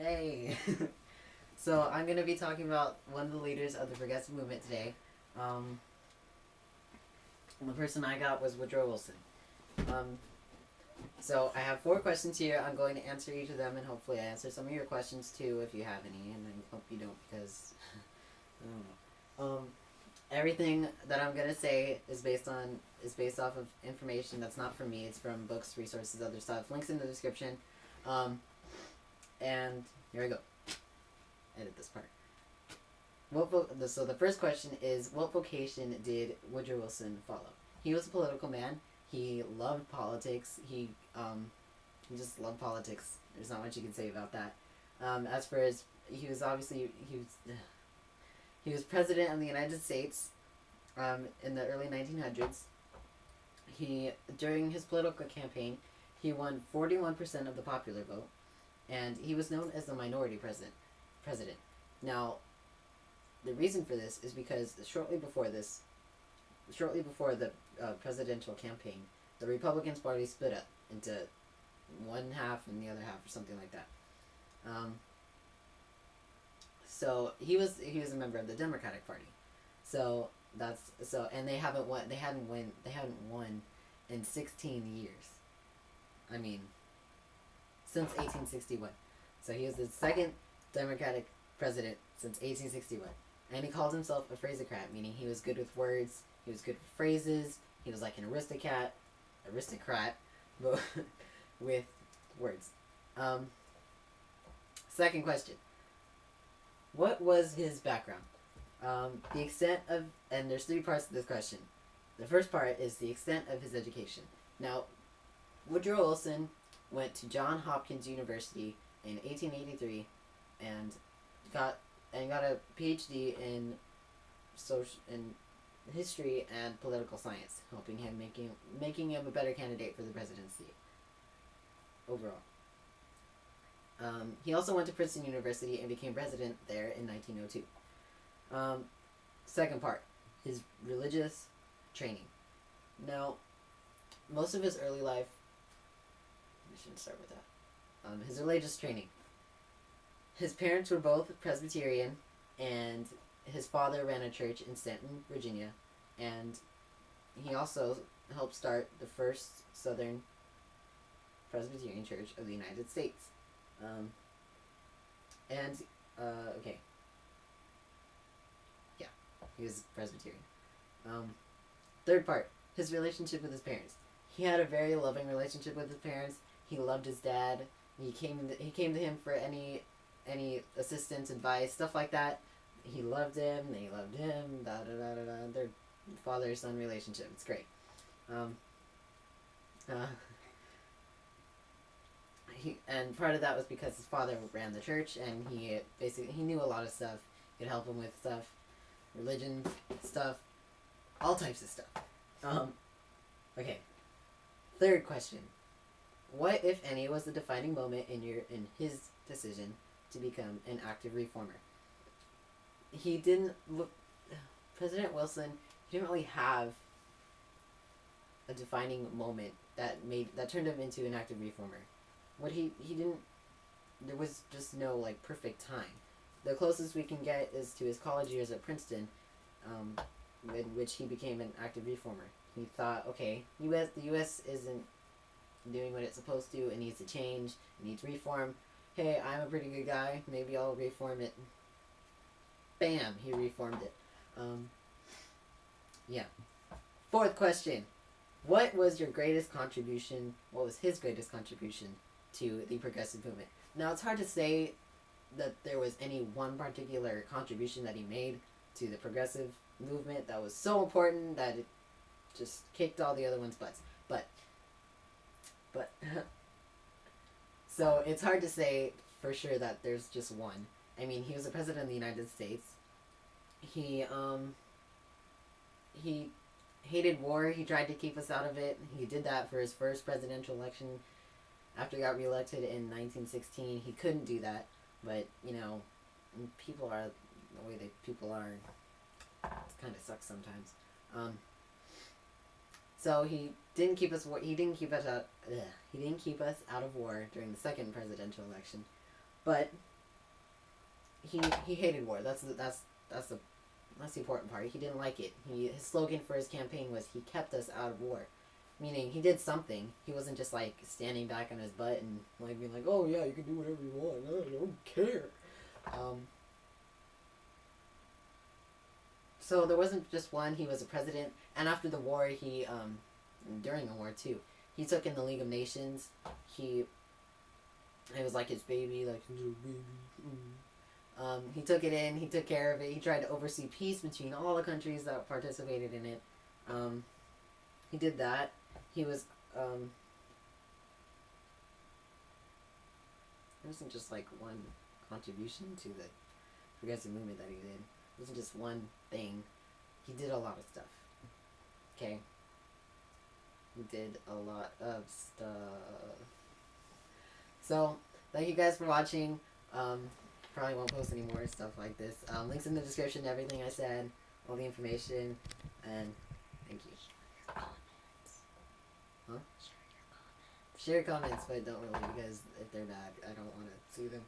Hey! So, I'm going to be talking about one of the leaders of the progressive movement today. The person I got was Woodrow Wilson. Um, so, I have 4 questions here. I'm going to answer each of them, and hopefully I answer some of your questions too if you have any, and I hope you don't because I don't know. Everything that I'm gonna say is based off of information that's not from me. It's from books, resources, other stuff. Links in the description. And here we go. Edit this part. So the first question is, what vocation did Woodrow Wilson follow? He was a political man. He loved politics. He just loved politics. There's not much you can say about that. As for his, he was president of the United States in the early 1900s. During his political campaign, he won 41% of the popular vote, and he was known as the minority president. Now, the reason for this is because shortly before the presidential campaign, the Republicans party split up into one half and the other half, or something like that. So he was a member of the Democratic Party. And they hadn't won in 16 years. I mean, since 1861. So he was the second Democratic president since 1861. And he called himself a phrasocrat, meaning he was good with words, he was good with phrases, he was like an aristocrat, but with words. Second question. What was his background? The extent of, and there's 3 parts to this question. The first part is the extent of his education. Now, Woodrow Wilson went to Johns Hopkins University in 1883 and got a PhD in history and political science, helping him making him a better candidate for the presidency overall. He also went to Princeton University and became president there in 1902. Second part, his religious training. Now, most of his early life, we shouldn't start with that. His religious training. His parents were both Presbyterian, and his father ran a church in Stanton, Virginia, and he also helped start the first Southern Presbyterian Church of the United States. Okay. Yeah, he was Presbyterian. Third part, his relationship with his parents. He had a very loving relationship with his parents. He loved his dad. He came to him for any assistance, advice, stuff like that. He loved him. They loved him. Their father-son relationship. It's great. And part of that was because his father ran the church, and he knew a lot of stuff. He could help him with stuff, religion stuff, all types of stuff. Okay. Third question. What, if any, was the defining moment in his decision to become an active reformer? President Wilson, he didn't really have a defining moment that turned him into an active reformer. There was just no perfect time. The closest we can get is to his college years at Princeton, in which he became an active reformer. He thought, okay, the U.S. isn't doing what it's supposed to. It needs to change. It needs reform. Hey, I'm a pretty good guy. Maybe I'll reform it. Bam! He reformed it. Yeah. Fourth question. What was his greatest contribution to the progressive movement? Now, it's hard to say that there was any one particular contribution that he made to the progressive movement that was so important that it just kicked all the other ones' butts. But so it's hard to say for sure that there's just one. I mean, he was the president of the United States. He hated war. He tried to keep us out of it. He did that for his first presidential election after he got reelected in 1916. He couldn't do that, but people are the way people are. It kind of sucks sometimes. So he didn't keep us out of war during the second presidential election, but he hated war. That's the important part. He didn't like it. His slogan for his campaign was "He kept us out of war," meaning he did something. He wasn't just like standing back on his butt and like being like, "Oh yeah, you can do whatever you want. I don't care." So there wasn't just one. He was a president, and after the war, during the war too, he took in the League of Nations. It was like his baby, like his little baby. He took it in. He took care of it. He tried to oversee peace between all the countries that participated in it. He did that. He was. There wasn't just like one contribution to the progressive movement that he did. It wasn't just one thing. He did a lot of stuff. Okay. He did a lot of stuff. So, thank you guys for watching. Probably won't post any more stuff like this. Links in the description, everything I said, all the information, and thank you. Huh? Share your comments, but don't really, because if they're bad, I don't want to sue them.